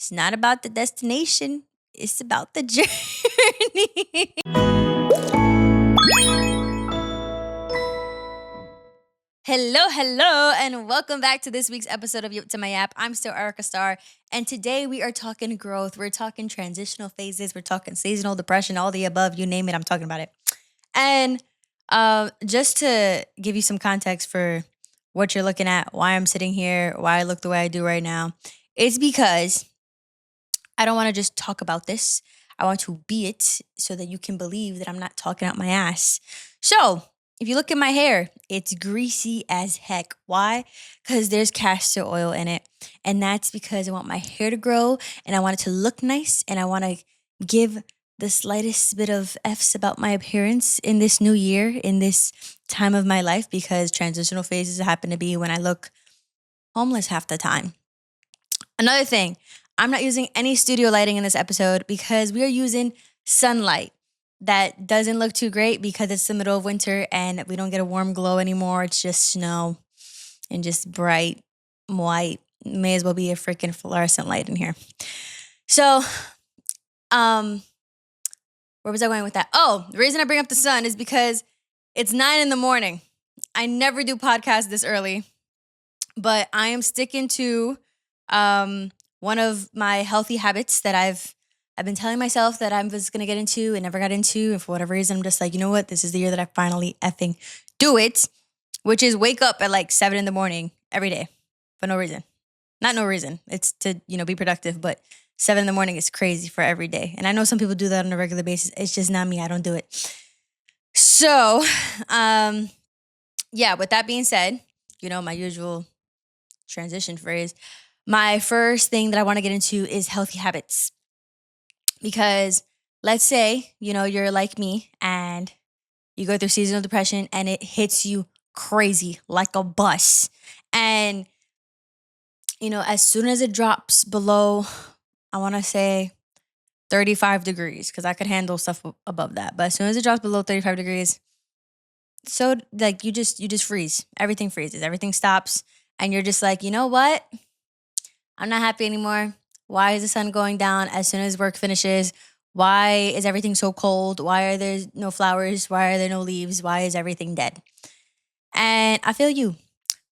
It's not about the destination, it's about the journey. Hello, hello, and welcome back to this week's episode of Yup to My App. I'm still Erica Starr, and today we are talking growth. We're talking transitional phases. We're talking seasonal depression, all the above. You name it, I'm talking about it. And just to give you some context for what you're looking at, why I'm sitting here, why I look the way I do right now, it's because I don't want to just talk about this. I want to be it so that you can believe that I'm not talking out my ass. So, if you look at my hair, it's greasy as heck. Why? Because there's castor oil in it. And that's because I want my hair to grow and I want it to look nice and I want to give the slightest bit of F's about my appearance in this new year, in this time of my life, because transitional phases happen to be when I look homeless half the time. Another thing, I'm not using any studio lighting in this episode because we are using sunlight that doesn't look too great because it's the middle of winter and we don't get a warm glow anymore. It's just snow and just bright white. May as well be a freaking fluorescent light in here. So, where was I going with that? Oh, the reason I bring up the sun is because it's 9 a.m. I never do podcasts this early, but I am sticking to one of my healthy habits that I've been telling myself that I was gonna get into and never got into, and for whatever reason, I'm just like, you know what? This is the year that I finally effing do it, which is wake up at like 7 a.m. every day for no reason. Not no reason. It's to be productive, but 7 a.m. is crazy for every day, and I know some people do that on a regular basis. It's just not me. I don't do it. So, yeah. With that being said, my usual transition phrase. My first thing that I want to get into is healthy habits. Because let's say, you're like me and you go through seasonal depression and it hits you crazy like a bus. And, as soon as it drops below, I want to say 35 degrees, because I could handle stuff above that. But as soon as it drops below 35 degrees, so like you just freeze. Everything freezes. Everything stops. And you're just like, you know what? I'm not happy anymore. Why is the sun going down as soon as work finishes? Why is everything so cold? Why are there no flowers? Why are there no leaves? Why is everything dead? And I feel you.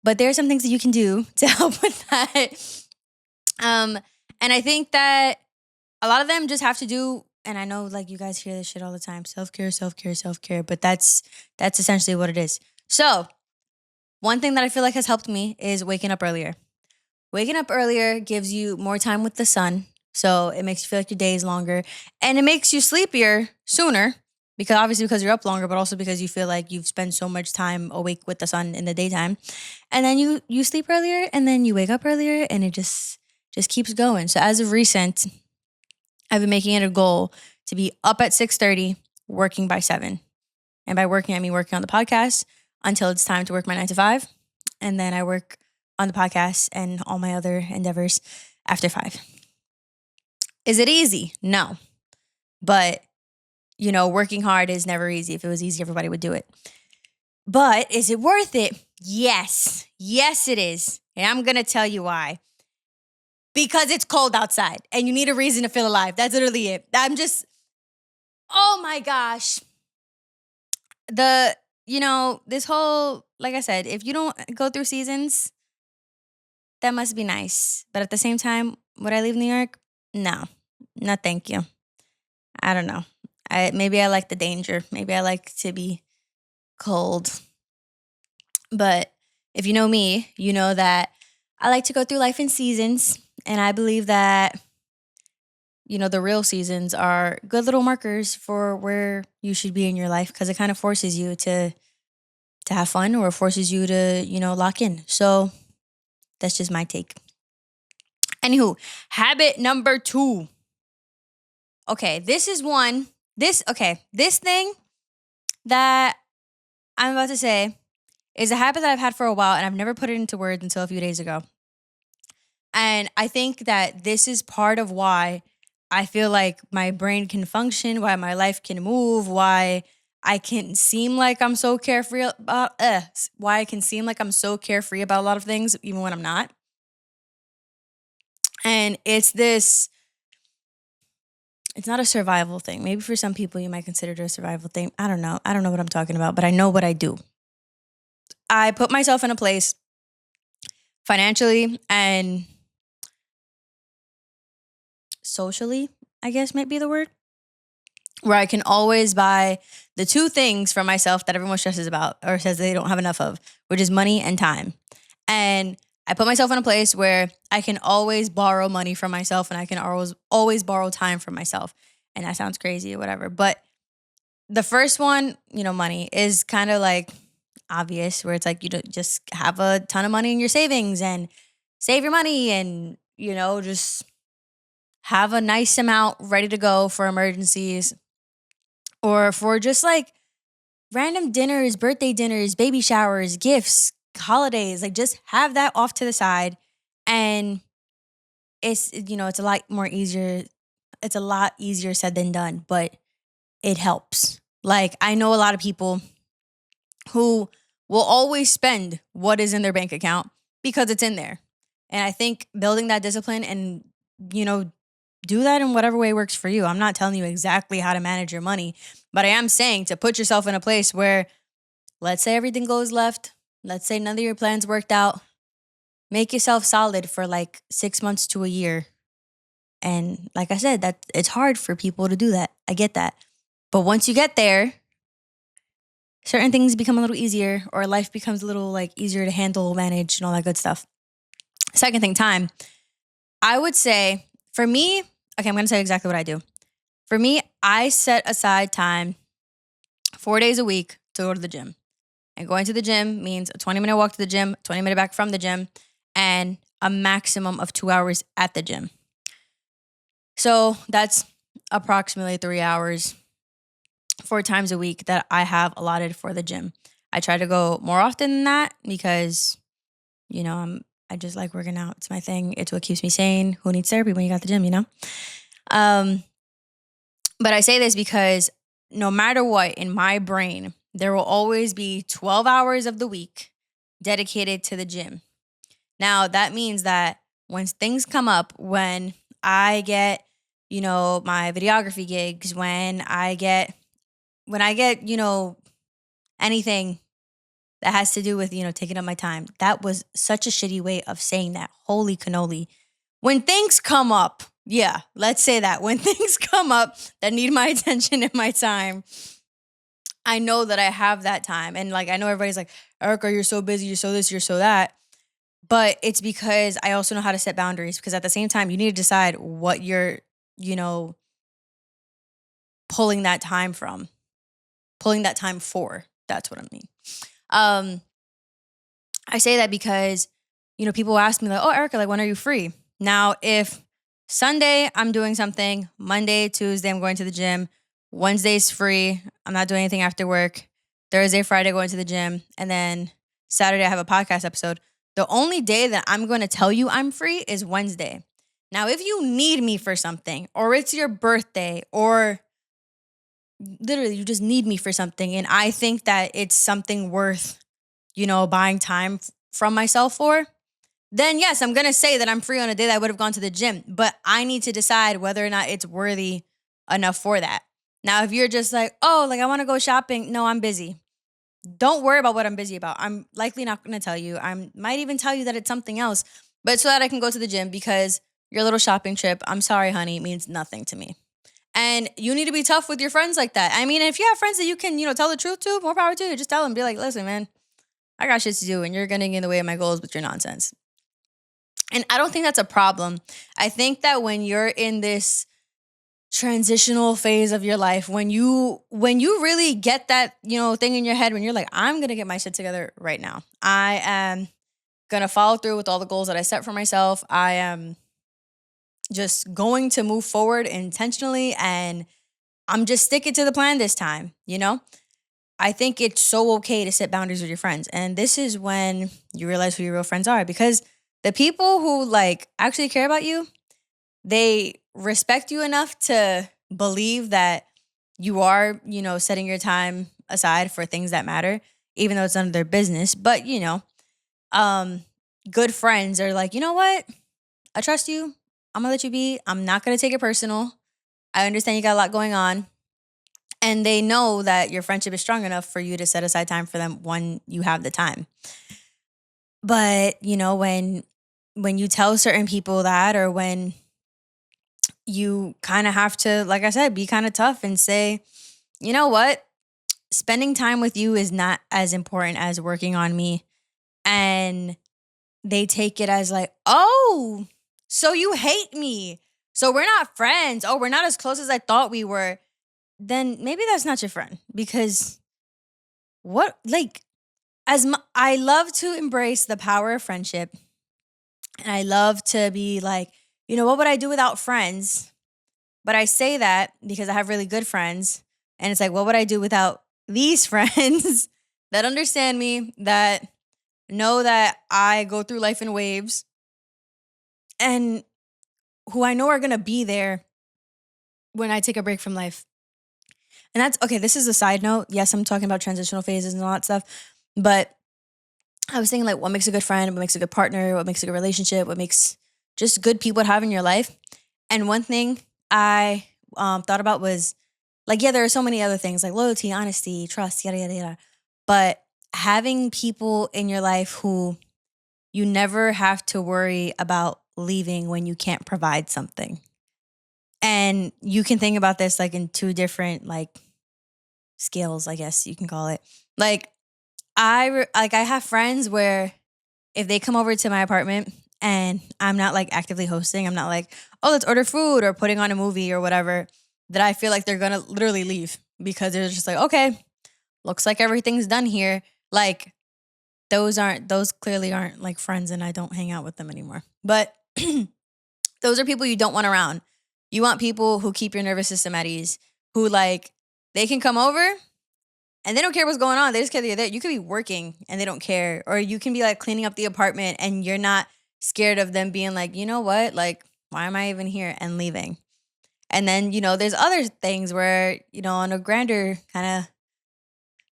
But there are some things that you can do to help with that. And I think that a lot of them just have to do, and I know like you guys hear this shit all the time, self-care, self-care, self-care, but that's essentially what it is. So, one thing that I feel like has helped me is waking up earlier. Waking up earlier gives you more time with the sun. So it makes you feel like your day is longer. And it makes you sleepier sooner. Because you're up longer, but also because you feel like you've spent so much time awake with the sun in the daytime. And then you sleep earlier and then you wake up earlier and it just keeps going. So as of recent, I've been making it a goal to be up at 6:30, working by 7. And by working, I mean working on the podcast until it's time to work my 9 to 5. And then I work on the podcast and all my other endeavors after 5. Is it easy? No. But, working hard is never easy. If it was easy, everybody would do it. But is it worth it? Yes. Yes, it is. And I'm going to tell you why. Because it's cold outside and you need a reason to feel alive. That's literally it. Oh my gosh. This whole, like I said, if you don't go through seasons, that must be nice. But at the same time, would I leave New York? No. No, thank you. I don't know. Maybe I like the danger. Maybe I like to be cold. But if you know me, you know that I like to go through life in seasons. And I believe that, the real seasons are good little markers for where you should be in your life, because it kind of forces you to have fun, or forces you to, lock in. So that's just my take. Anywho, habit number 2. Okay, this thing that I'm about to say is a habit that I've had for a while, and I've never put it into words until a few days ago. And I think that this is part of why I feel like my brain can function, why my life can move, why I can seem like I'm so carefree about why I can seem like I'm so carefree about a lot of things, even when I'm not. And it's not a survival thing. Maybe for some people you might consider it a survival thing. I don't know. I don't know what I'm talking about, but I know what I do. I put myself in a place financially and socially, I guess might be the word, where I can always buy the two things for myself that everyone stresses about or says they don't have enough of, which is money and time. And I put myself in a place where I can always borrow money from myself and I can always borrow time from myself. And that sounds crazy or whatever. But the first one, money is kind of like obvious, where it's like you don't just have a ton of money in your savings and save your money and, just have a nice amount ready to go for emergencies or for just like random dinners, birthday dinners, baby showers, gifts, holidays. Like just have that off to the side. And it's a lot more easier. It's a lot easier said than done, but it helps. Like I know a lot of people who will always spend what is in their bank account because it's in there. And I think building that discipline and, you know, do that in whatever way works for you. I'm not telling you exactly how to manage your money, but I am saying to put yourself in a place where, let's say everything goes left, let's say none of your plans worked out, make yourself solid for like 6 months to a year. And like I said, that it's hard for people to do that. I get that. But once you get there, certain things become a little easier or life becomes a little like easier to handle, manage, and all that good stuff. Second thing, time. I would say for me, okay, I'm going to tell you exactly what I do. For me, I set aside time 4 days a week to go to the gym. And going to the gym means a 20-minute walk to the gym, 20-minute back from the gym, and a maximum of 2 hours at the gym. So that's approximately 3 hours, 4 times a week that I have allotted for the gym. I try to go more often than that because, I just like working out. It's my thing. It's what keeps me sane. Who needs therapy when you got the gym? Um, but I say this because no matter what, in my brain, there will always be 12 hours of the week dedicated to the gym. Now, that means that when things come up, when I get, my videography gigs, when I get, anything that has to do with, taking up my time. That was such a shitty way of saying that. Holy cannoli. When things come up, yeah, let's say that. When things come up that need my attention and my time, I know that I have that time. And like, I know everybody's like, Erica, you're so busy, you're so this, you're so that. But it's because I also know how to set boundaries because at the same time, you need to decide what you're, pulling that time from, pulling that time for. That's what I mean. I say that because, people ask me like, oh, Erica, like, when are you free? Now, if Sunday I'm doing something, Monday, Tuesday, I'm going to the gym, Wednesday's free, I'm not doing anything after work, Thursday, Friday, going to the gym, and then Saturday, I have a podcast episode. The only day that I'm going to tell you I'm free is Wednesday. Now, if you need me for something, or it's your birthday, or literally you just need me for something, and I think that it's something worth buying time from myself for, then yes, I'm going to say that I'm free on a day that I would have gone to the gym, but I need to decide whether or not it's worthy enough for that. Now, if you're just like, oh, like I want to go shopping. No, I'm busy. Don't worry about what I'm busy about. I'm likely not going to tell you. I might even tell you that it's something else, but so that I can go to the gym because your little shopping trip, I'm sorry, honey, means nothing to me. And you need to be tough with your friends like that. I mean, if you have friends that you can, tell the truth to, more power to you. Just tell them, be like, listen, man, I got shit to do and you're getting in the way of my goals with your nonsense. And I don't think that's a problem. I think that when you're in this transitional phase of your life, when you really get that, thing in your head, when you're like, I'm going to get my shit together right now. I am going to follow through with all the goals that I set for myself. I am just going to move forward intentionally and I'm just sticking to the plan this time, I think it's so okay to set boundaries with your friends. And this is when you realize who your real friends are because the people who like actually care about you, they respect you enough to believe that you are, setting your time aside for things that matter, even though it's none of their business. But, good friends are like, you know what? I trust you. I'm gonna let you be. I'm not gonna take it personal. I understand you got a lot going on. And they know that your friendship is strong enough for you to set aside time for them when you have the time. But, when you tell certain people that, or when you kind of have to, like I said, be kind of tough and say, you know what? Spending time with you is not as important as working on me. And they take it as like, oh, so you hate me. So we're not friends. Oh, we're not as close as I thought we were. Then maybe that's not your friend, because what, like, I love to embrace the power of friendship, and I love to be like, what would I do without friends? But I say that because I have really good friends, and it's like, what would I do without these friends that understand me, that know that I go through life in waves, and who I know are going to be there when I take a break from life. And that's okay. This is a side note. Yes, I'm talking about transitional phases and all that stuff, but I was thinking, like, what makes a good friend, what makes a good partner, what makes a good relationship, what makes just good people to have in your life. And one thing I thought about was, like, yeah, there are so many other things like loyalty, honesty, trust, yada, yada, yada. But having people in your life who you never have to worry about leaving when you can't provide something. And you can think about this like in two different like scales, I guess you can call it. Like I have friends where if they come over to my apartment and I'm not like actively hosting, I'm not like, oh, let's order food or putting on a movie or whatever, that I feel like they're gonna literally leave because they're just like, okay, looks like everything's done here. Like those clearly aren't like friends, and I don't hang out with them anymore. But those are people you don't want around. You want people who keep your nervous system at ease, who like they can come over and they don't care what's going on. They just care that you're there. You could be working and they don't care. Or you can be like cleaning up the apartment and you're not scared of them being like, you know what? Like, why am I even here? And leaving. And then, there's other things where, on a grander kind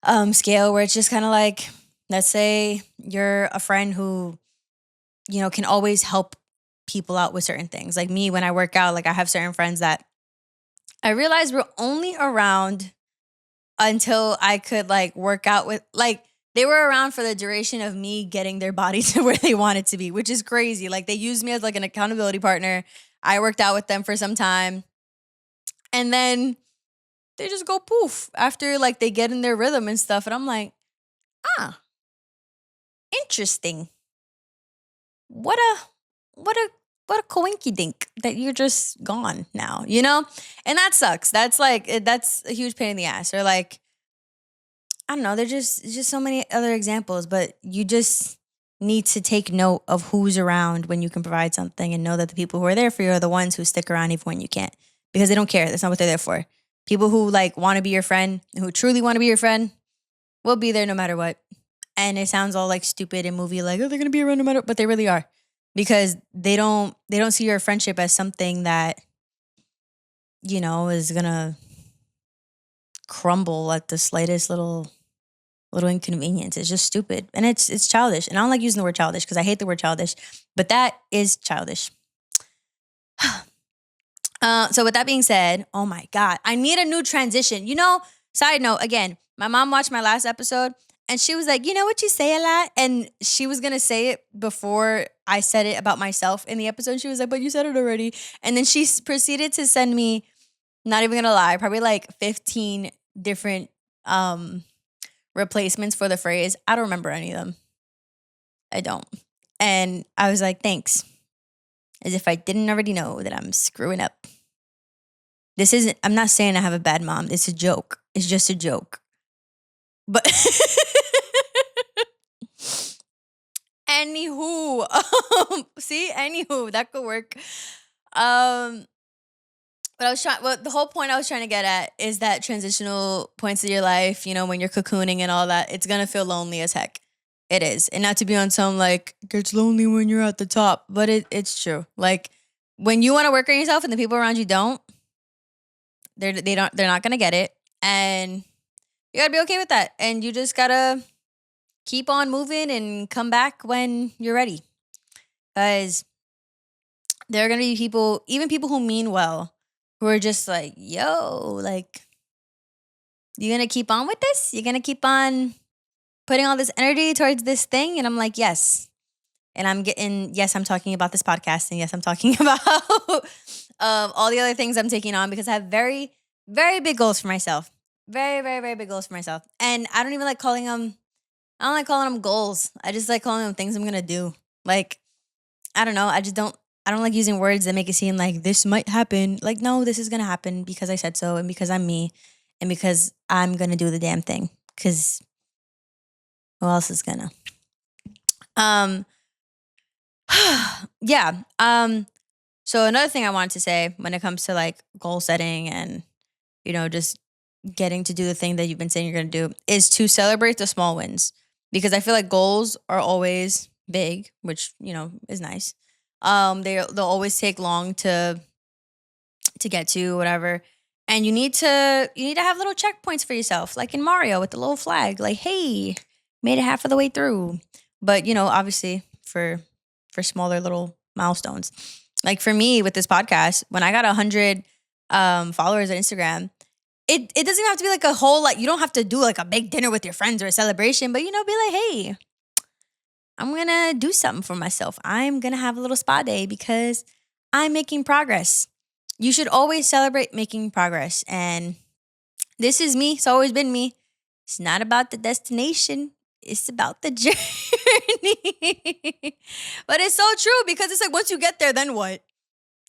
of scale where it's just kind of like, let's say you're a friend who, can always help people out with certain things. Like me, when I work out, like I have certain friends that I realized were only around until I could like work out with, like, they were around for the duration of me getting their body to where they wanted to be, which is crazy. Like they used me as like an accountability partner. I worked out with them for some time, and then they just go poof after like they get in their rhythm and stuff. And I'm like, ah, interesting. What a what a what a coinky dink that you're just gone now, And that sucks. That's like that's a huge pain in the ass. Or like, I don't know, there's just so many other examples, but you just need to take note of who's around when you can provide something, and know that the people who are there for you are the ones who stick around even when you can't, because they don't care. That's not what they're there for. People who like want to be your friend, who truly want to be your friend, will be there no matter what. And it sounds all like stupid and movie like, oh, they're gonna be around no matter, but they really are, because they don't see your friendship as something that is gonna crumble at the slightest little inconvenience. It's just stupid, and it's childish. And I don't like using the word childish because I hate the word childish, but that is childish. So with that being said, oh my God, I need a new transition. Side note, again, my mom watched my last episode and she was like, you know what you say a lot? And she was going to say it before I said it about myself in the episode. She was like, but you said it already. And then she proceeded to send me, not even going to lie, probably like 15 different replacements for the phrase. I don't remember any of them. I don't. And I was like, thanks. As if I didn't already know that I'm screwing up. I'm not saying I have a bad mom. It's a joke. It's just a joke. But anywho, anywho, that could work. The whole point I was trying to get at is that transitional points of your life, when you're cocooning and all that, it's going to feel lonely as heck. It is. And not to be on some like, it gets lonely when you're at the top, but it's true. Like when you want to work on yourself and the people around you don't, they're not going to get it. And you got to be okay with that. And you just got to keep on moving and come back when you're ready. Because There are gonna be people, even people who mean well, who are just like, yo, like, you gonna keep on with this? You're gonna keep on putting all this energy towards this thing? And I'm like, yes. And yes, I'm talking about this podcast. And yes, I'm talking about all the other things I'm taking on because I have very, very big goals for myself. Very, very, very big goals for myself. And I don't even like calling them, I don't like calling them goals. I just like calling them things I'm going to do. Like, I don't know. I don't like using words that make it seem like this might happen. Like, no, this is going to happen because I said so and because I'm me and because I'm going to do the damn thing. Because who else is going to? Um, yeah. So another thing I wanted to say when it comes to like goal setting and, just getting to do the thing that you've been saying you're going to do is to celebrate the small wins because I feel like goals are always big, which, is nice. They'll always take long to get to whatever. And you need to have little checkpoints for yourself, like in Mario with the little flag, like, hey, made it half of the way through. But, obviously for smaller little milestones. Like for me with this podcast, when I got 100 followers on Instagram, it doesn't have to be like a whole, like, you don't have to do like a big dinner with your friends or a celebration, but, be like, hey, I'm going to do something for myself. I'm going to have a little spa day because I'm making progress. You should always celebrate making progress. And this is me. It's always been me. It's not about the destination. It's about the journey. But it's so true because it's like once you get there, then what?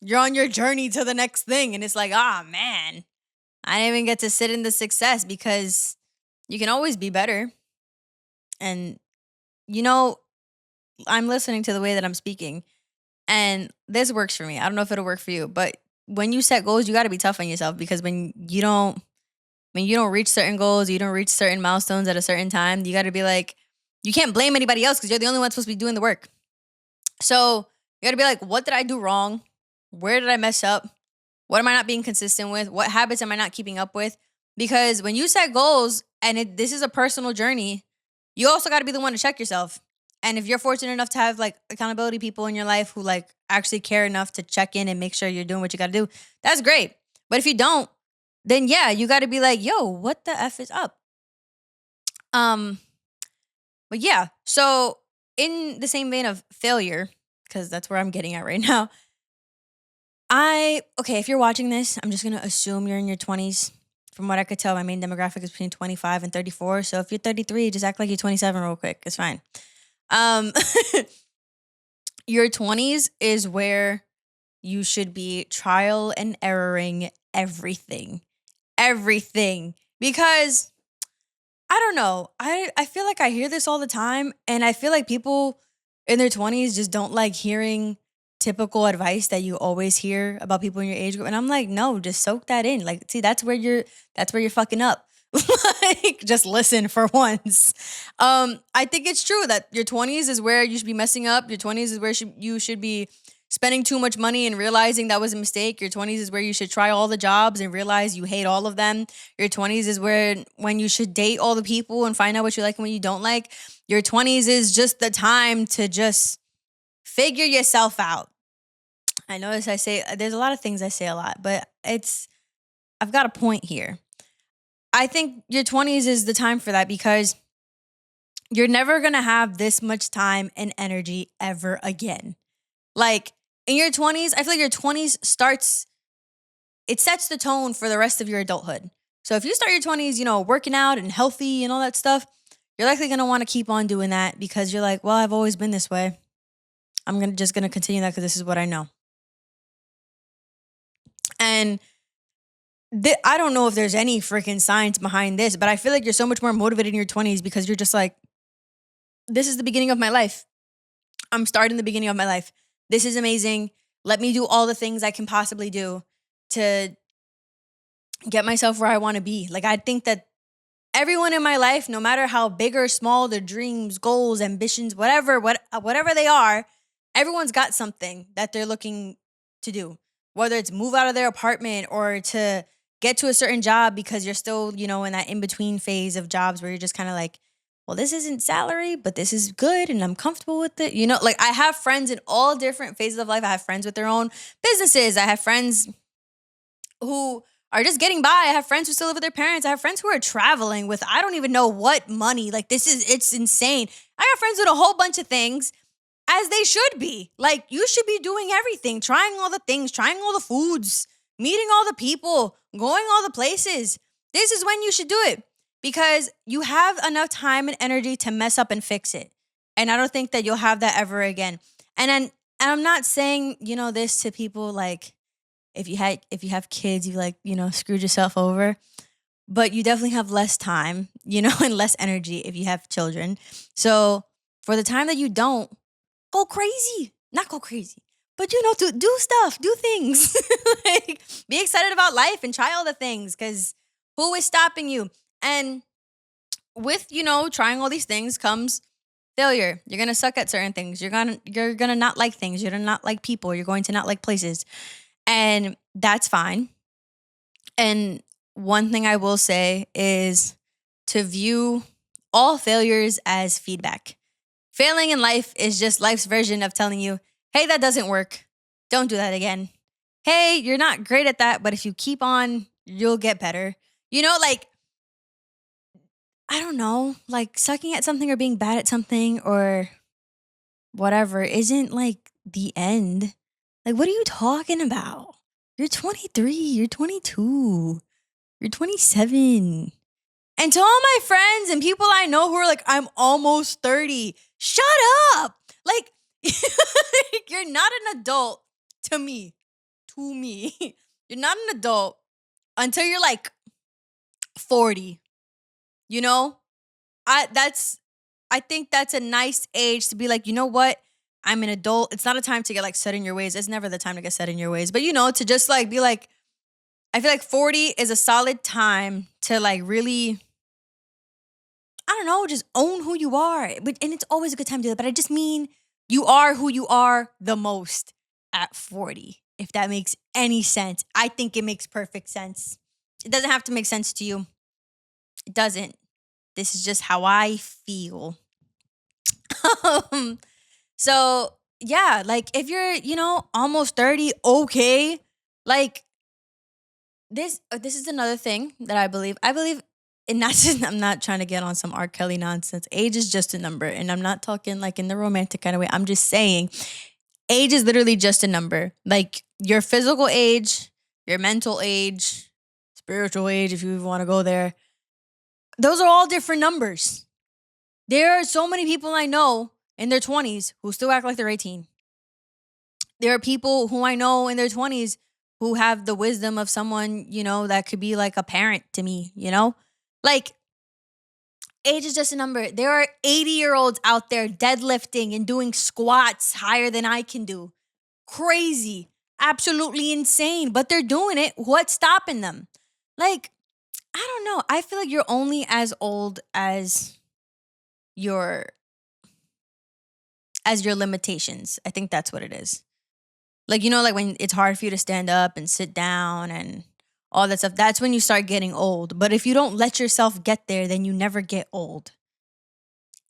You're on your journey to the next thing. And it's like, man, I didn't even get to sit in the success because you can always be better. And, I'm listening to the way that I'm speaking. And this works for me. I don't know if it'll work for you. But when you set goals, you got to be tough on yourself because when you don't reach certain goals, you don't reach certain milestones at a certain time, you got to be like, you can't blame anybody else because you're the only one supposed to be doing the work. So you got to be like, what did I do wrong? Where did I mess up? What am I not being consistent with? What habits am I not keeping up with? Because when you set goals and this is a personal journey, you also got to be the one to check yourself. And if you're fortunate enough to have like accountability people in your life who like actually care enough to check in and make sure you're doing what you got to do, that's great. But if you don't, then yeah, you got to be like, yo, what the F is up? Um, but yeah, so in the same vein of failure, because that's where I'm getting at right now, okay, if you're watching this, I'm just going to assume you're in your 20s. From what I could tell, my main demographic is between 25 and 34. So if you're 33, just act like you're 27 real quick. It's fine. Um, your 20s is where you should be trial and erroring everything. Everything. Because I don't know. I feel like I hear this all the time. And I feel like people in their 20s just don't like hearing typical advice that you always hear about people in your age group. And I'm like, no, just soak that in. Like, see, that's where you're fucking up. Like, just listen for once. I think it's true that your 20s is where you should be messing up. Your 20s is where you should be spending too much money and realizing that was a mistake. Your 20s is where you should try all the jobs and realize you hate all of them. Your 20s is when you should date all the people and find out what you like and what you don't like. Your 20s is just the time to just figure yourself out. I notice there's a lot of things I say a lot, but I've got a point here. I think your 20s is the time for that because you're never going to have this much time and energy ever again. Like in your 20s, I feel like your 20s sets the tone for the rest of your adulthood. So if you start your 20s, working out and healthy and all that stuff, you're likely going to want to keep on doing that because you're like, well, I've always been this way. I'm just going to continue that because this is what I know. And I don't know if there's any freaking science behind this, but I feel like you're so much more motivated in your 20s because you're just like, this is the beginning of my life. I'm starting the beginning of my life. This is amazing. Let me do all the things I can possibly do to get myself where I want to be. Like, I think that everyone in my life, no matter how big or small their dreams, goals, ambitions, whatever they are, everyone's got something that they're looking to do. Whether it's move out of their apartment or to get to a certain job because you're still, in that in-between phase of jobs where you're just kind of like well, this isn't salary, but this is good and I'm comfortable with it. You know, like I have friends in all different phases of life. I have friends with their own businesses. I have friends who are just getting by. I have friends who still live with their parents. I have friends who are traveling with I don't even know what money. Like it's insane. I have friends with a whole bunch of things as they should be. Like you should be doing everything, trying all the things, trying all the foods, meeting all the people, going all the places. This is when you should do it because you have enough time and energy to mess up and fix it. And I don't think that you'll have that ever again. And I'm not saying, this to people like if you have kids, you like, screwed yourself over, but you definitely have less time, and less energy if you have children. So for the time that you don't, go crazy. Not go crazy, but do stuff, do things. Like be excited about life and try all the things because who is stopping you? And with, trying all these things comes failure. You're gonna suck at certain things. You're gonna not like things. You're gonna not like people. You're going to not like places. And that's fine. And one thing I will say is to view all failures as feedback. Failing in life is just life's version of telling you, hey, that doesn't work. Don't do that again. Hey, you're not great at that, but if you keep on, you'll get better. Like, I don't know, like sucking at something or being bad at something or whatever isn't like the end. Like, what are you talking about? You're 23, you're 22, you're 27. And to all my friends and people I know who are like, I'm almost 30, shut up. Like, you're not an adult to me. To me. You're not an adult until you're like 40. You know? I think that's a nice age to be like, you know what? I'm an adult. It's not a time to get like set in your ways. It's never the time to get set in your ways. But to just like be like, I feel like 40 is a solid time to like really, I don't know, just own who you are. And it's always a good time to do that. But I just mean you are who you are the most at 40. If that makes any sense. I think it makes perfect sense. It doesn't have to make sense to you. It doesn't. This is just how I feel. So yeah, like if you're, almost 30, okay. Like this is another thing that I believe. I believe and not just, I'm not trying to get on some R. Kelly nonsense. Age is just a number. And I'm not talking like in the romantic kind of way. I'm just saying age is literally just a number. Like your physical age, your mental age, spiritual age, if you even want to go there. Those are all different numbers. There are so many people I know in their 20s who still act like they're 18. There are people who I know in their 20s who have the wisdom of someone, that could be like a parent to me, Like, age is just a number. There are 80-year-olds out there deadlifting and doing squats higher than I can do. Crazy. Absolutely insane. But they're doing it. What's stopping them? Like, I don't know. I feel like you're only as old as your limitations. I think that's what it is. Like, like when it's hard for you to stand up and sit down and all that stuff, that's when you start getting old. But if you don't let yourself get there, then you never get old.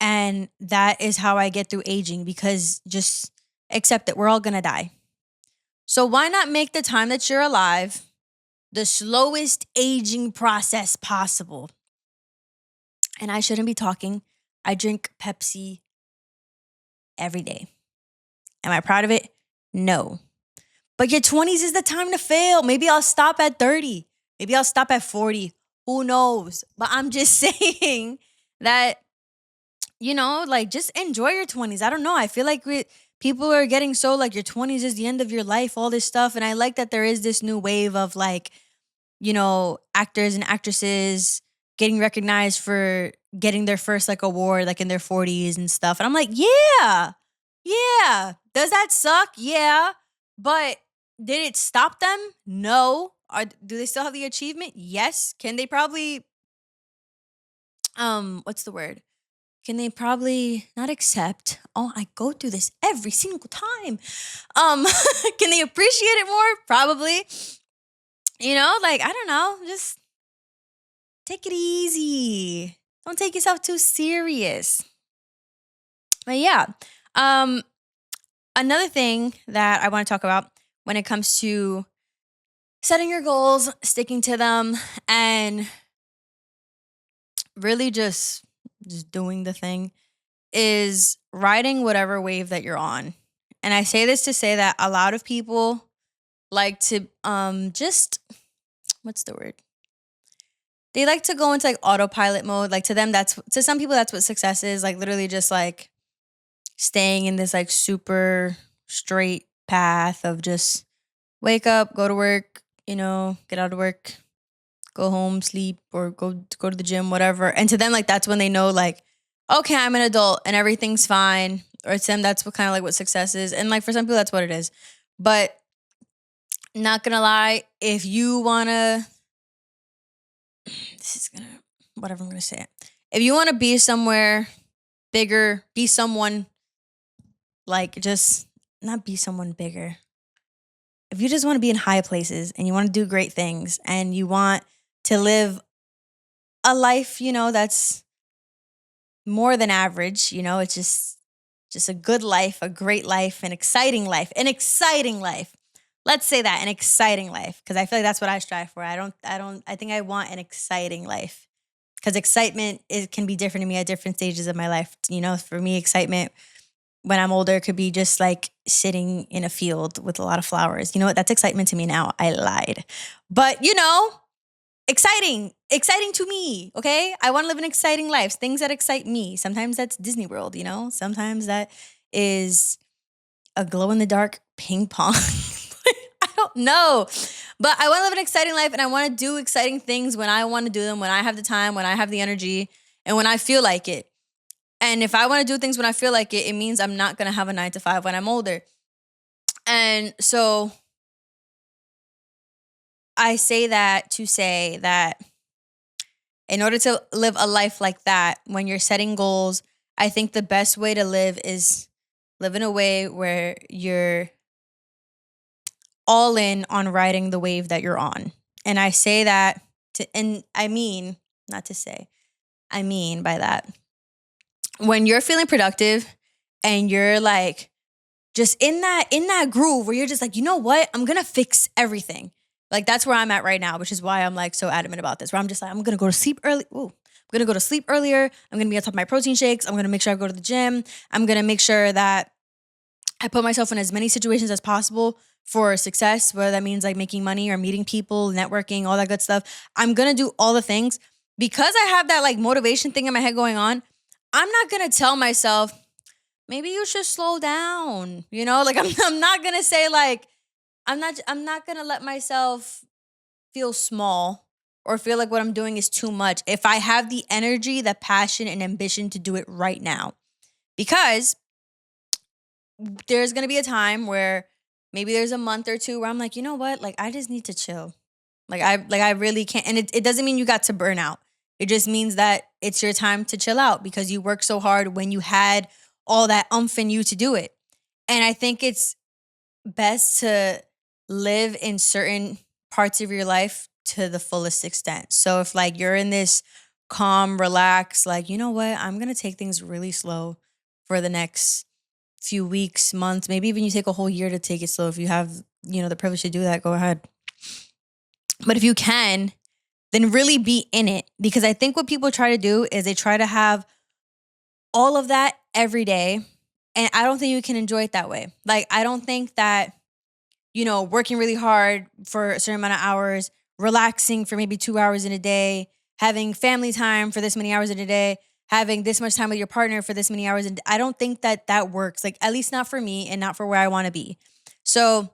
And that is how I get through aging because just accept that we're all going to die. So why not make the time that you're alive the slowest aging process possible? And I shouldn't be talking. I drink Pepsi every day. Am I proud of it? No. But your 20s is the time to fail. Maybe I'll stop at 30. Maybe I'll stop at 40. Who knows? But I'm just saying that, like just enjoy your 20s. I don't know. I feel like people are getting so like your 20s is the end of your life, all this stuff. And I like that there is this new wave of like, actors and actresses getting recognized for getting their first like award like in their 40s and stuff. And I'm like, yeah. Does that suck? Yeah. But did it stop them? No. Do they still have the achievement? Yes. Can they probably what's the word? Can they probably not accept? Oh, I go through this every single time. Can they appreciate it more? Probably. Like I don't know, just take it easy. Don't take yourself too serious. But yeah, um, another thing that I want to talk about when it comes to setting your goals, sticking to them, and really just doing the thing is riding whatever wave that you're on. And I say this to say that a lot of people like to just what's the word? They like to go into like autopilot mode. Like to them, that's to some people that's what success is. Like literally just like staying in this like super straight path of just wake up, go to work, get out of work, go home, sleep, or go to the gym, whatever. And to them, like that's when they know, like, okay, I'm an adult and everything's fine. Or to them, that's what kind of like what success is. And like for some people, that's what it is. But not gonna lie, if you wanna, this is gonna, whatever I'm gonna say. If you wanna be somewhere bigger, be someone like just not be someone bigger. If you just want to be in high places and you want to do great things and you want to live a life, that's more than average, it's just a good life, a great life, an exciting life, an exciting life. Let's say that, an exciting life, because I feel like that's what I strive for. I think I want an exciting life because excitement can be different to me at different stages of my life. For me, excitement when I'm older could be just like sitting in a field with a lot of flowers. You know what? That's excitement to me now. I lied. But, exciting to me. Okay. I want to live an exciting life, things that excite me. Sometimes that's Disney World, sometimes that is a glow in the dark ping pong. I don't know. But I want to live an exciting life and I want to do exciting things when I want to do them, when I have the time, when I have the energy, and when I feel like it. And if I want to do things when I feel like it, it means I'm not going to have a 9 to 5 when I'm older. And so I say that to say that in order to live a life like that, when you're setting goals, I think the best way to live is live in a way where you're all in on riding the wave that you're on. And I say that and I mean, not to say, I mean by that, when you're feeling productive and you're like just in that groove where you're just like, you know what? I'm gonna fix everything. Like that's where I'm at right now, which is why I'm like so adamant about this. Where I'm just like, I'm gonna go to sleep early. Ooh, I'm gonna go to sleep earlier. I'm gonna be on top of my protein shakes. I'm gonna make sure I go to the gym. I'm gonna make sure that I put myself in as many situations as possible for success, whether that means like making money or meeting people, networking, all that good stuff. I'm gonna do all the things because I have that like motivation thing in my head going on. I'm not gonna tell myself, maybe you should slow down. Like I'm not gonna say like I'm not gonna let myself feel small or feel like what I'm doing is too much if I have the energy, the passion, and ambition to do it right now. Because there's gonna be a time where maybe there's a month or two where I'm like, you know what? Like I just need to chill. Like I really can't. And it doesn't mean you got to burn out. It just means that it's your time to chill out because you worked so hard when you had all that umph in you to do it. And I think it's best to live in certain parts of your life to the fullest extent. So if like you're in this calm, relaxed, like, you know what, I'm gonna take things really slow for the next few weeks, months, maybe even you take a whole year to take it slow. If you have, the privilege to do that, go ahead. But if you can, then really be in it. Because I think what people try to do is they try to have all of that every day. And I don't think you can enjoy it that way. Like, I don't think that, working really hard for a certain amount of hours, relaxing for maybe 2 hours in a day, having family time for this many hours in a day, having this much time with your partner for this many hours. And I don't think that that works. Like, at least not for me and not for where I want to be. So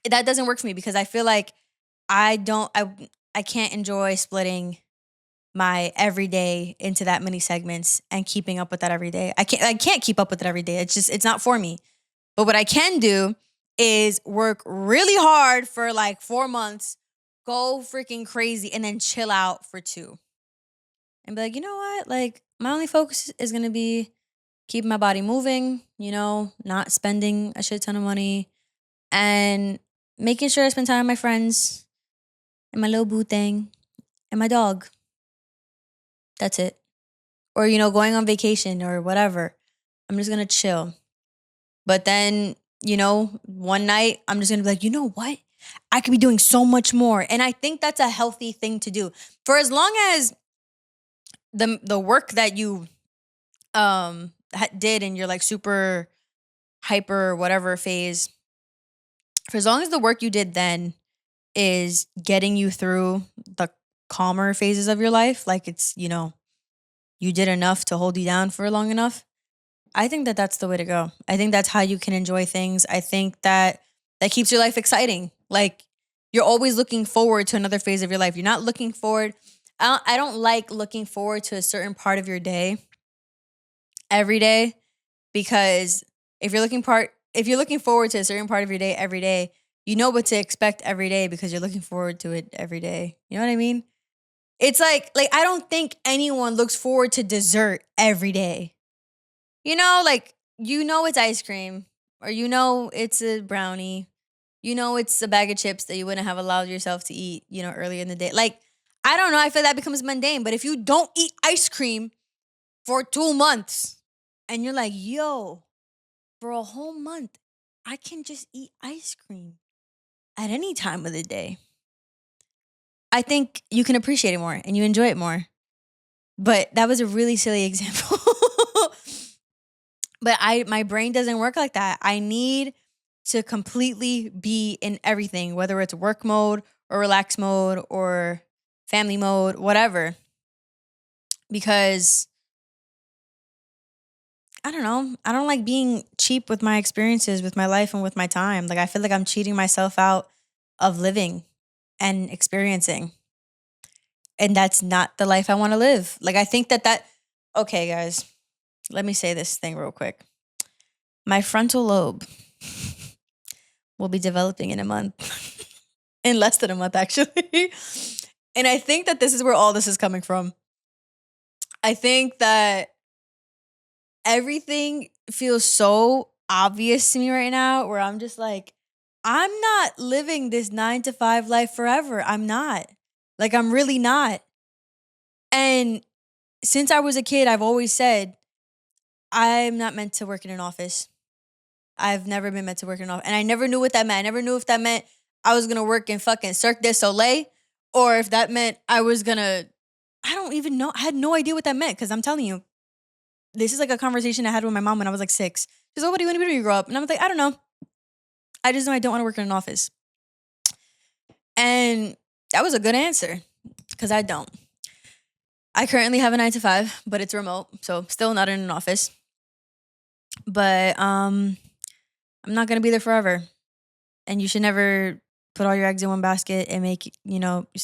that doesn't work for me because I feel like I can't enjoy splitting my everyday into that many segments and keeping up with that every day. I can't keep up with it every day. It's not for me. But what I can do is work really hard for like 4 months, go freaking crazy, and then chill out for 2. And be like, you know what? Like my only focus is gonna be keeping my body moving, not spending a shit ton of money and making sure I spend time with my friends and my little boo thing and my dog. That's it. or, going on vacation or whatever. I'm just going to chill. But then, one night I'm just going to be like, you know what? I could be doing so much more. And I think that's a healthy thing to do. For as long as the work that you did in your like super hyper whatever phase, for as long as the work you did then is getting you through the calmer phases of your life, like it's, you did enough to hold you down for long enough. I think that that's the way to go. I think that's how you can enjoy things. I think that that keeps your life exciting. Like you're always looking forward to another phase of your life. You're not looking forward. I don't like looking forward to a certain part of your day every day, because if you're looking forward to a certain part of your day every day, you know what to expect every day because you're looking forward to it every day. You know what I mean? It's like I don't think anyone looks forward to dessert every day. Like it's ice cream, or it's a brownie. It's a bag of chips that you wouldn't have allowed yourself to eat, earlier in the day. Like I don't know, I feel that becomes mundane, but if you don't eat ice cream for 2 months and you're like, "Yo, for a whole month, I can just eat ice cream at any time of the day." I think you can appreciate it more and you enjoy it more. But that was a really silly example. But my brain doesn't work like that. I need to completely be in everything, whether it's work mode or relax mode or family mode, whatever. Because I don't know, I don't like being cheap with my experiences, with my life, and with my time. Like I feel like I'm cheating myself out of living and experiencing. And that's not the life I want to live. Like I think that okay, guys, let me say this thing real quick. My frontal lobe will be developing in a month. In less than a month, actually. And I think that this is where all this is coming from. I think that everything feels so obvious to me right now, where I'm just like, I'm not living this 9 to 5 life forever. I'm not. Like, I'm really not. And since I was a kid, I've always said, I'm not meant to work in an office. I've never been meant to work in an office. And I never knew what that meant. I never knew if that meant I was going to work in fucking Cirque du Soleil, or if that meant I was going to, I don't even know. I had no idea what that meant, because I'm telling you, this is like a conversation I had with my mom when I was like 6. She's like, what do you want to do when you grow up? And I'm like, I don't know. I just know I don't want to work in an office. And that was a good answer, because I don't. I currently have a 9 to 5, but it's remote. So still not in an office. But I'm not going to be there forever. And you should never put all your eggs in one basket and make,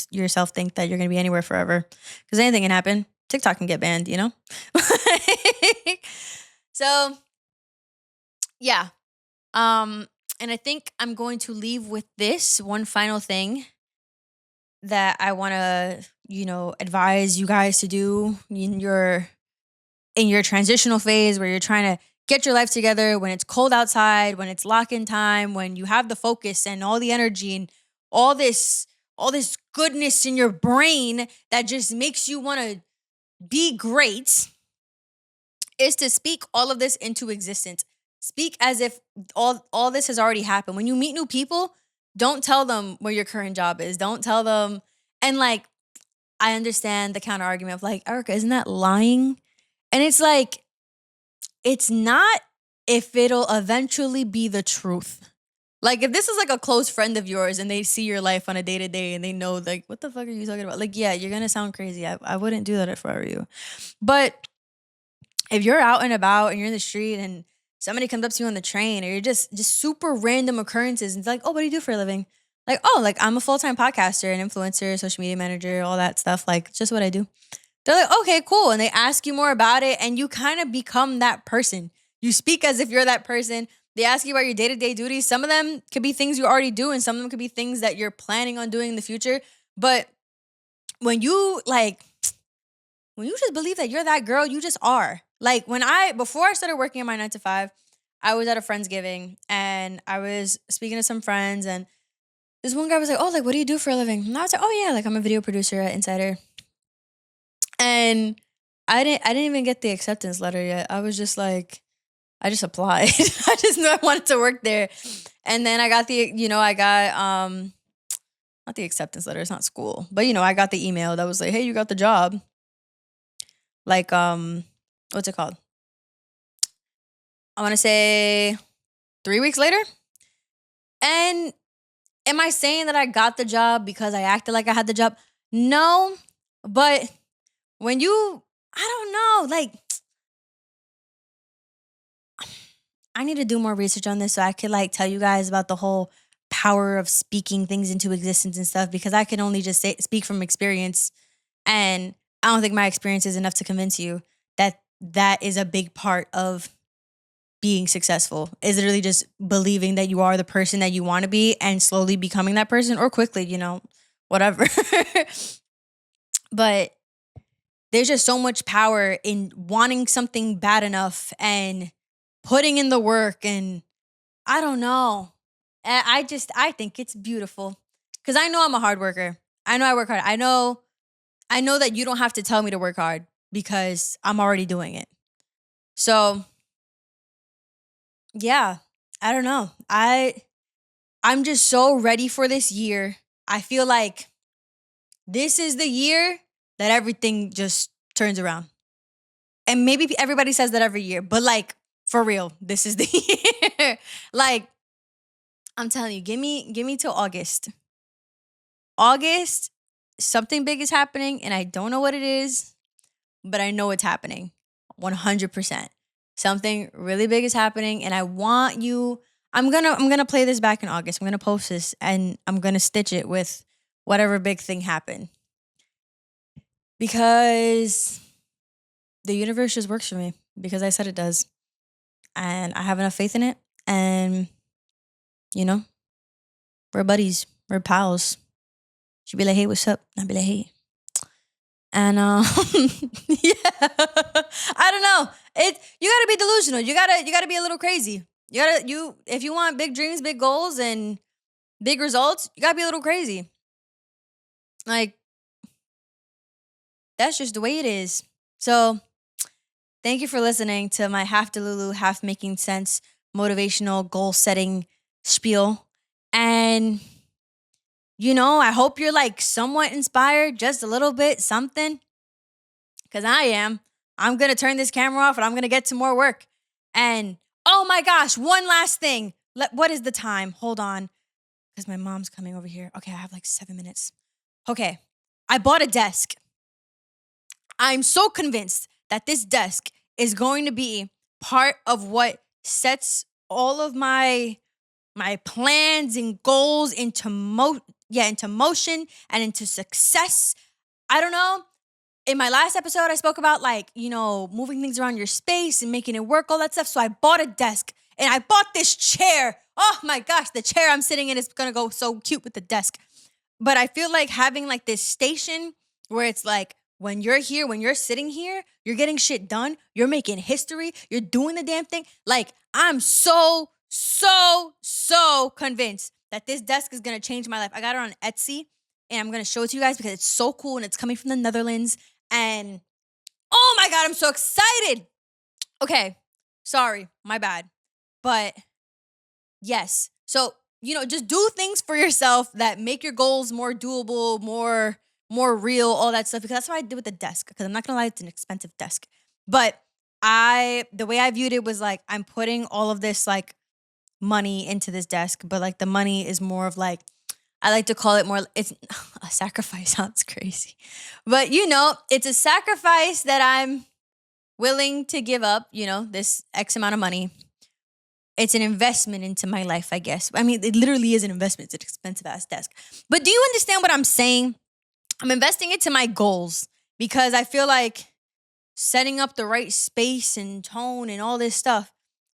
yourself think that you're going to be anywhere forever. Because anything can happen. TikTok can get banned, So, yeah. And I think I'm going to leave with this one final thing that I want to, advise you guys to do in your transitional phase, where you're trying to get your life together, when it's cold outside, when it's lock-in time, when you have the focus and all the energy and all this goodness in your brain that just makes you want to be great, is to speak all of this into existence. Speak as if all this has already happened. When you meet new people, don't tell them where your current job is. Don't tell them. And like, I understand the counter argument of like, Erica, isn't that lying? And it's like, it's not, if it'll eventually be the truth. Like, if this is like a close friend of yours and they see your life on a day to day and they know, like, what the fuck are you talking about? Like, yeah, you're going to sound crazy. I wouldn't do that if I were you. But if you're out and about and you're in the street and somebody comes up to you on the train, or you're just super random occurrences, and it's like, oh, what do you do for a living? Like, oh, like I'm a full-time podcaster, an influencer, social media manager, all that stuff. Like, it's just what I do. They're like, okay, cool. And they ask you more about it, and you kind of become that person. You speak as if you're that person. They ask you about your day-to-day duties. Some of them could be things you already do, and some of them could be things that you're planning on doing in the future. But when you just believe that you're that girl, you just are. Like before I started working in my 9 to 5, I was at a Friendsgiving and I was speaking to some friends, and this one guy was like, oh, like, what do you do for a living? And I was like, oh yeah, like I'm a video producer at Insider. And I didn't even get the acceptance letter yet. I was just like, I just applied. I just knew I wanted to work there. And then I got I got not the acceptance letter, it's not school. But I got the email that was like, "Hey, you got the job." Like what's it called? I want to say 3 weeks later. And am I saying that I got the job because I acted like I had the job? No. But when I don't know, like I need to do more research on this so I could like tell you guys about the whole power of speaking things into existence and stuff, because I can only just speak from experience, and I don't think my experience is enough to convince you that that is a big part of being successful. Is literally just believing that you are the person that you want to be and slowly becoming that person, or quickly, whatever. But there's just so much power in wanting something bad enough and putting in the work, and I don't know. I think it's beautiful because I know I'm a hard worker. I know I work hard. I know that you don't have to tell me to work hard because I'm already doing it. So, yeah, I don't know. I'm just so ready for this year. I feel like this is the year that everything just turns around. And maybe everybody says that every year, but like for real, this is the year. Like I'm telling you, give me till August. August, something big is happening and I don't know what it is, but I know it's happening. 100%. Something really big is happening and I want you I'm going to play this back in August. I'm going to post this and I'm going to stitch it with whatever big thing happened. Because the universe just works for me because I said it does. And I have enough faith in it. And, you know, we're buddies. We're pals. She'd be like, "Hey, what's up?" And I'd be like, "Hey." And yeah. I don't know. You gotta be delusional. You gotta be a little crazy. If you want big dreams, big goals, and big results, you gotta be a little crazy. Like, that's just the way it is. So thank you for listening to my half Delulu, half making sense, motivational, goal setting spiel. And, I hope you're like somewhat inspired, just a little bit, something. Because I am. I'm going to turn this camera off and I'm going to get to more work. And oh my gosh, one last thing. What is the time? Hold on. Because my mom's coming over here. Okay, I have like 7 minutes. Okay, I bought a desk. I'm so convinced that this desk is going to be part of what sets all of my plans and goals into motion and into success. I don't know. In my last episode, I spoke about like, moving things around your space and making it work, all that stuff. So I bought a desk and I bought this chair. Oh my gosh, the chair I'm sitting in is gonna go so cute with the desk. But I feel like having like this station where it's like, when you're here, when you're sitting here, you're getting shit done. You're making history. You're doing the damn thing. Like, I'm so, so, so convinced that this desk is going to change my life. I got it on Etsy and I'm going to show it to you guys because it's so cool and it's coming from the Netherlands. And oh my God, I'm so excited. Okay. Sorry. My bad. But yes. So, just do things for yourself that make your goals more doable, more real, all that stuff. Because that's what I did with the desk. Because I'm not gonna lie, it's an expensive desk. But the way I viewed it was like, I'm putting all of this like money into this desk, but like the money is more of like, I like to call it more, it's a sacrifice. Sounds crazy. But it's a sacrifice that I'm willing to give up, this X amount of money. It's an investment into my life, I guess. I mean, it literally is an investment. It's an expensive ass desk. But do you understand what I'm saying? I'm investing into my goals because I feel like setting up the right space and tone and all this stuff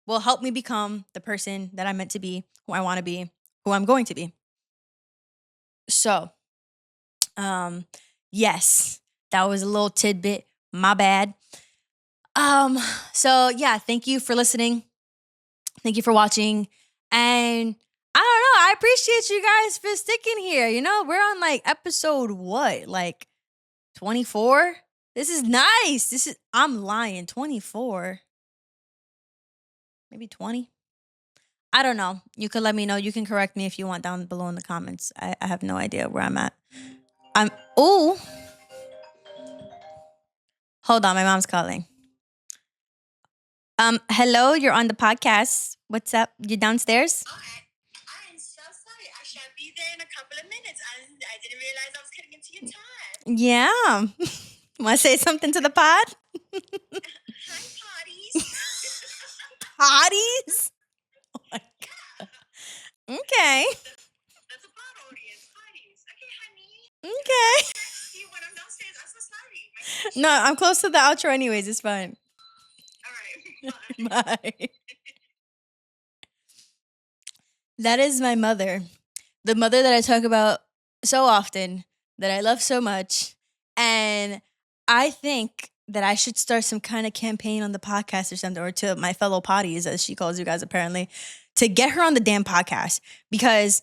will help me become the person that I'm meant to be, who I want to be, who I'm going to be. So, yes, that was a little tidbit. My bad. So yeah, thank you for listening. Thank you for watching. And I don't know, I appreciate you guys for sticking here. We're on like episode what? Like 24? This is nice. I'm lying. 24, maybe 20. I don't know. You could let me know. You can correct me if you want down below in the comments. I have no idea where I'm at. Oh, hold on. My mom's calling. Hello, you're on the podcast. What's up? You downstairs? Oh, I am so sorry. I shall be there in a couple of minutes. I didn't realize I was cutting into your time. Yeah. Want to say something to the pod? Hi, potties. Hotties? Oh my Yeah, God. Okay. that's a pod audience. Potties. Okay, honey. Okay. See you when I'm downstairs. I'm so sorry. My connection. No, I'm close to the outro anyways. It's fine. All right. Bye. Bye. That is my mother. The mother that I talk about so often, that I love so much. And I think that I should start some kind of campaign on the podcast or something, or to my fellow potties, as she calls you guys apparently, to get her on the damn podcast, because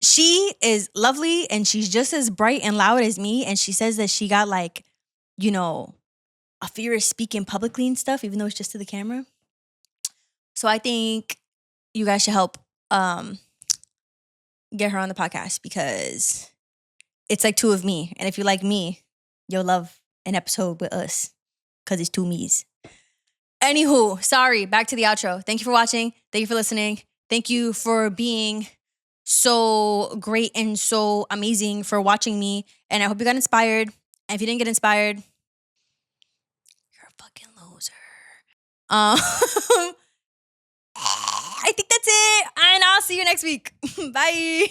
she is lovely and she's just as bright and loud as me. And she says that she got like, you know, a fear of speaking publicly and stuff, even though it's just to the camera. So I think you guys should help get her on the podcast, because it's like two of me. And if you like me, you'll love an episode with us, because it's two me's. Anywho, sorry, back to the outro. Thank you for watching. Thank you for listening. Thank you for being so great and so amazing for watching me. And I hope you got inspired. And if you didn't get inspired, you're a fucking loser. I think that's it. And I'll see you next week. Bye.